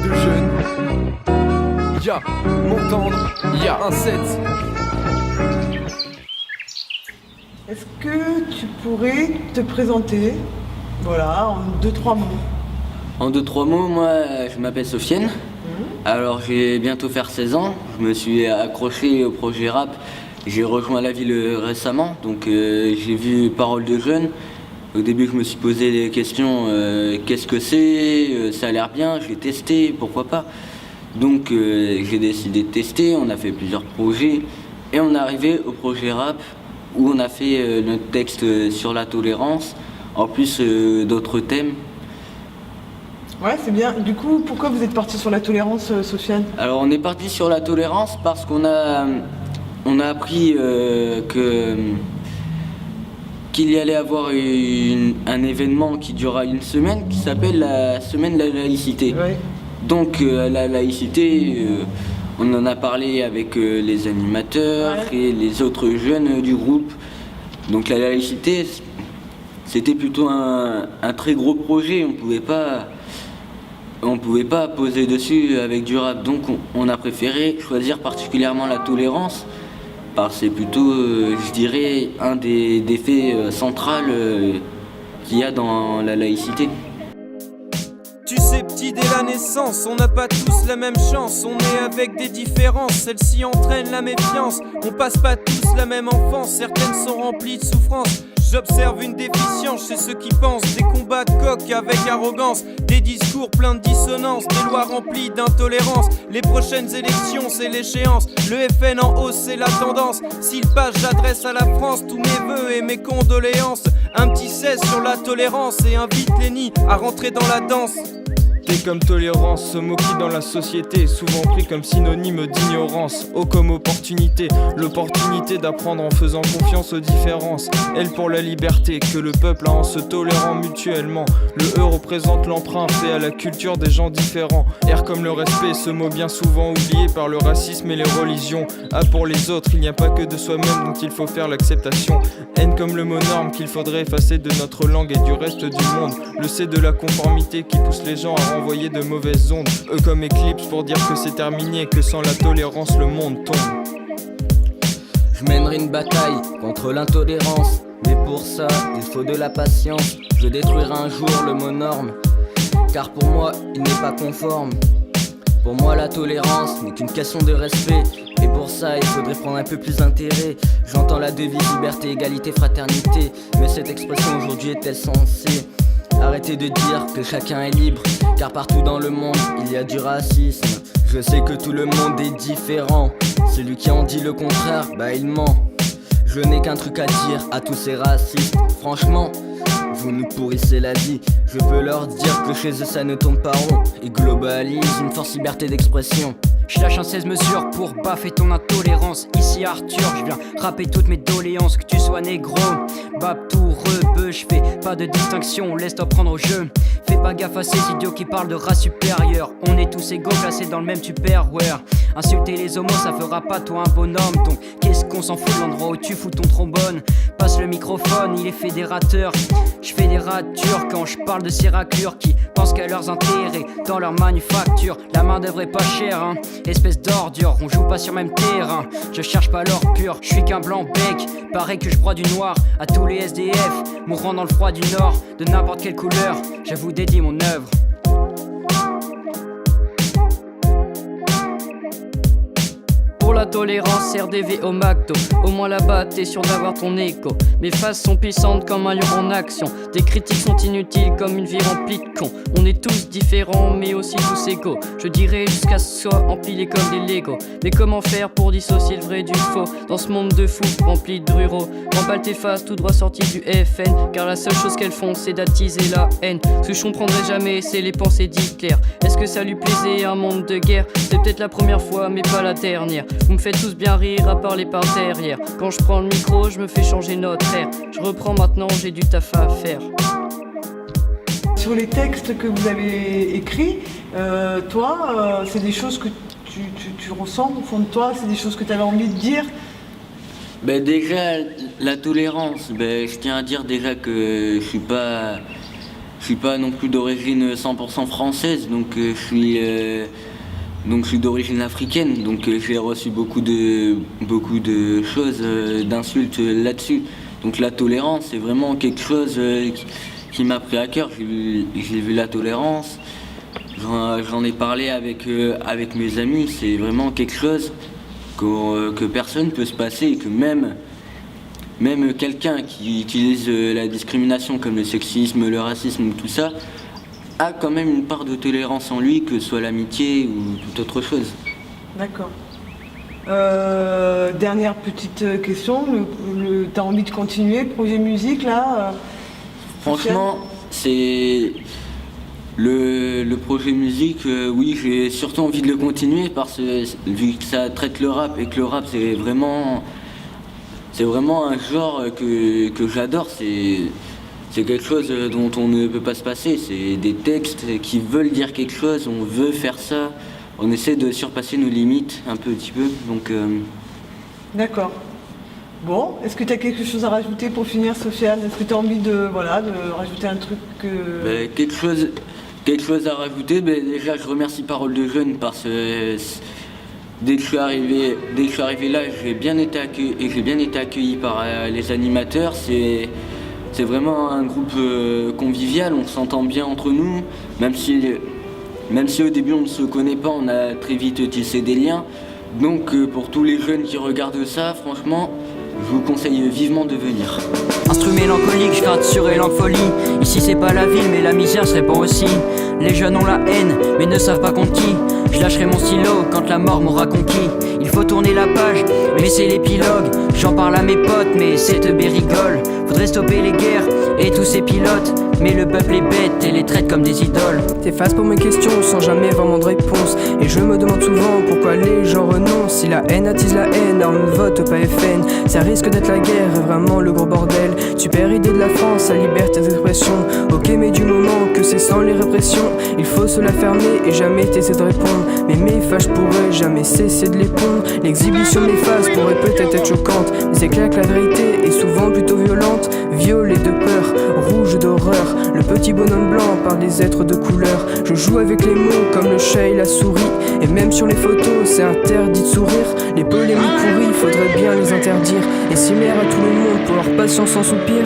de jeunes. Ya, m'entendre, ya un 7. Est-ce que tu pourrais te présenter, voilà, en 2-3 mots? En 2-3 mots, moi je m'appelle Sofiane. Alors j'ai bientôt faire 16 ans. Je me suis accroché au projet rap. J'ai rejoint la ville récemment, donc j'ai vu Parole de Jeunes. Au début je me suis posé des questions, qu'est-ce que c'est, ça a l'air bien, j'ai testé, pourquoi pas. Donc j'ai décidé de tester, on a fait plusieurs projets et on est arrivé au projet rap où on a fait notre texte sur la tolérance, en plus d'autres thèmes. Ouais, c'est bien. Du coup, pourquoi vous êtes parti sur la tolérance, Sofiane? Alors on est parti sur la tolérance parce qu'on a appris qu'il y allait avoir un événement qui durera une semaine qui s'appelle la semaine de la laïcité. Ouais. Donc la laïcité, on en a parlé avec les animateurs et les autres jeunes du groupe. Donc la laïcité, c'était plutôt un très gros projet, on pouvait pas poser dessus avec du rap. Donc on a préféré choisir particulièrement la tolérance, parce que c'est plutôt, je dirais, un des faits centraux qu'il y a dans la laïcité. Tu sais petit dès la naissance, on n'a pas tous la même chance, on est avec des différences, celle-ci entraîne la méfiance, on passe pas tous la même enfance, certaines sont remplies de souffrance. J'observe une déficience chez ceux qui pensent, des combats de coq avec arrogance, des discours pleins de dissonance, des lois remplies d'intolérance. Les prochaines élections c'est l'échéance, le FN en hausse c'est la tendance. S'il passe j'adresse à la France tous mes vœux et mes condoléances. Un petit 16 sur la tolérance et invite Lenny à rentrer dans la danse. T comme tolérance, ce mot qui dans la société est souvent pris comme synonyme d'ignorance. O comme opportunité, l'opportunité d'apprendre en faisant confiance aux différences. L pour la liberté que le peuple a en se tolérant mutuellement. Le E représente l'emprunt fait à la culture des gens différents. R comme le respect, ce mot bien souvent oublié par le racisme et les religions. A pour les autres, il n'y a pas que de soi-même dont il faut faire l'acceptation. N comme le mot norme qu'il faudrait effacer de notre langue et du reste du monde. Le C de la conformité qui pousse les gens à envoyer de mauvaises ondes. E comme éclipse pour dire que c'est terminé, que sans la tolérance le monde tombe. Je mènerai une bataille contre l'intolérance, mais pour ça il faut de la patience. Je détruirai un jour le mot norme, car pour moi il n'est pas conforme. Pour moi la tolérance n'est qu'une question de respect, et pour ça il faudrait prendre un peu plus d'intérêt. J'entends la devise liberté, égalité, fraternité, mais cette expression aujourd'hui est-elle censée arrêter de dire que chacun est libre, car partout dans le monde il y a du racisme. Je sais que tout le monde est différent, celui qui en dit le contraire, bah il ment. Je n'ai qu'un truc à dire à tous ces racistes, franchement, vous nous pourrissez la vie. Je peux leur dire que chez eux ça ne tourne pas rond, ils globalisent une force liberté d'expression. Je lâche un 16 mesures pour baffer ton intolérance. Ici Arthur, je viens rapper toutes mes doléances. Que tu sois négro, bab tout rebeu. Je fais pas de distinction, laisse-toi prendre au jeu. Fais pas gaffe à ces idiots qui parlent de race supérieure. On est tous égaux placés dans le même tupperware. Insulter les homos ça fera pas toi un bonhomme. Donc qu'est-ce qu'on s'en fout de l'endroit où tu fous ton trombone? Passe le microphone, il est fédérateur. Je fais des ratures quand je parle de ces raclures qui pensent qu'à leurs intérêts dans leur manufacture. La main d'œuvre est pas chère, hein. Espèce d'ordure, on joue pas sur même terrain. Je cherche pas l'or pur, je suis qu'un blanc bec. Pareil que je broie du noir à tous les SDF mourant dans le froid du nord. De n'importe quelle couleur, je vous dédie mon œuvre. Pour la tolérance, RDV au McDo. Au moins là-bas, t'es sûr d'avoir ton écho. Mes phases sont puissantes comme un lion en action. Tes critiques sont inutiles comme une vie remplie de cons. On est tous différents, mais aussi tous égaux. Je dirais jusqu'à ce soit empilé comme des Legos. Mais comment faire pour dissocier le vrai du faux dans ce monde de fous rempli de ruraux? Remballe tes faces tout droit sorties du FN, car la seule chose qu'elles font, c'est d'attiser la haine. Ce que je comprendrai jamais, c'est les pensées d'Hitler. Est-ce que ça lui plaisait un monde de guerre? C'est peut-être la première fois, mais pas la dernière. Vous me faites tous bien rire à parler par derrière. Quand je prends le micro, je me fais changer notre air. Je reprends maintenant, j'ai du taf à faire. Sur les textes que vous avez écrits, toi, c'est des choses que tu ressens au fond de toi, c'est des choses que tu avais envie de dire? Ben déjà, la tolérance, je tiens à dire déjà que je suis pas je suis pas non plus d'origine 100% française, donc je suis d'origine africaine, donc j'ai reçu beaucoup de choses, d'insultes là-dessus. Donc la tolérance, c'est vraiment quelque chose qui m'a pris à cœur. J'ai vu la tolérance, j'en ai parlé avec mes amis, c'est vraiment quelque chose que personne ne peut se passer, et que même quelqu'un qui utilise la discrimination comme le sexisme, le racisme, tout ça, a quand même une part de tolérance en lui, que ce soit l'amitié ou toute autre chose. D'accord. Dernière petite question, t'as envie de continuer le projet musique là Franchement, c'est le projet musique, oui, j'ai surtout envie de le continuer parce que vu que ça traite le rap et que le rap c'est vraiment un genre que j'adore, c'est quelque chose dont on ne peut pas se passer, c'est des textes qui veulent dire quelque chose, on veut faire ça, on essaie de surpasser nos limites un petit peu, donc... D'accord. Bon, est-ce que tu as quelque chose à rajouter pour finir, Sofiane? Est-ce que tu as envie de rajouter un truc quelque chose à rajouter, déjà je remercie Parole de Jeunes parce que dès que je suis arrivé là, j'ai bien été accueilli par les animateurs. C'est vraiment un groupe convivial, on s'entend bien entre nous, même si au début on ne se connaît pas, on a très vite tissé des liens. Donc pour tous les jeunes qui regardent ça, franchement, je vous conseille vivement de venir. Instru mélancolique, je gratte sur élan folie. Ici c'est pas la ville mais la misère se répand aussi. Les jeunes ont la haine mais ne savent pas contre qui. Je lâcherai mon stylo quand la mort m'aura conquis. Il faut tourner la page, mais c'est l'épilogue. J'en parle à mes potes mais cette teubé rigole. Faudrait stopper les guerres et tous ces pilotes, mais le peuple est bête et les traite comme des idoles. T'effaces pour mes questions sans jamais vraiment de réponse. Et je me demande souvent pourquoi les gens renoncent. Si la haine attise la haine, alors ne vote pas FN. Ça risque d'être la guerre, vraiment le gros bordel. Super idée de la France, la liberté d'expression. Ok mais du moment que c'est sans les répressions, il faut se la fermer et jamais essayer de répondre. Mais mes fâches pourraient jamais cesser de les pondre. L'exhibition de mes faces pourrait peut-être être choquante, mais c'est clair que la vérité est souvent plutôt violente. Violet de peur, rouge d'horreur. Le petit bonhomme blanc par des êtres de couleur. Je joue avec les mots comme le chat et la souris. Et même sur les photos c'est interdit de sourire. Les polémiques pourries, faudrait bien les interdire. Et s'y mêler à tout le monde pour leur patience sans soupir.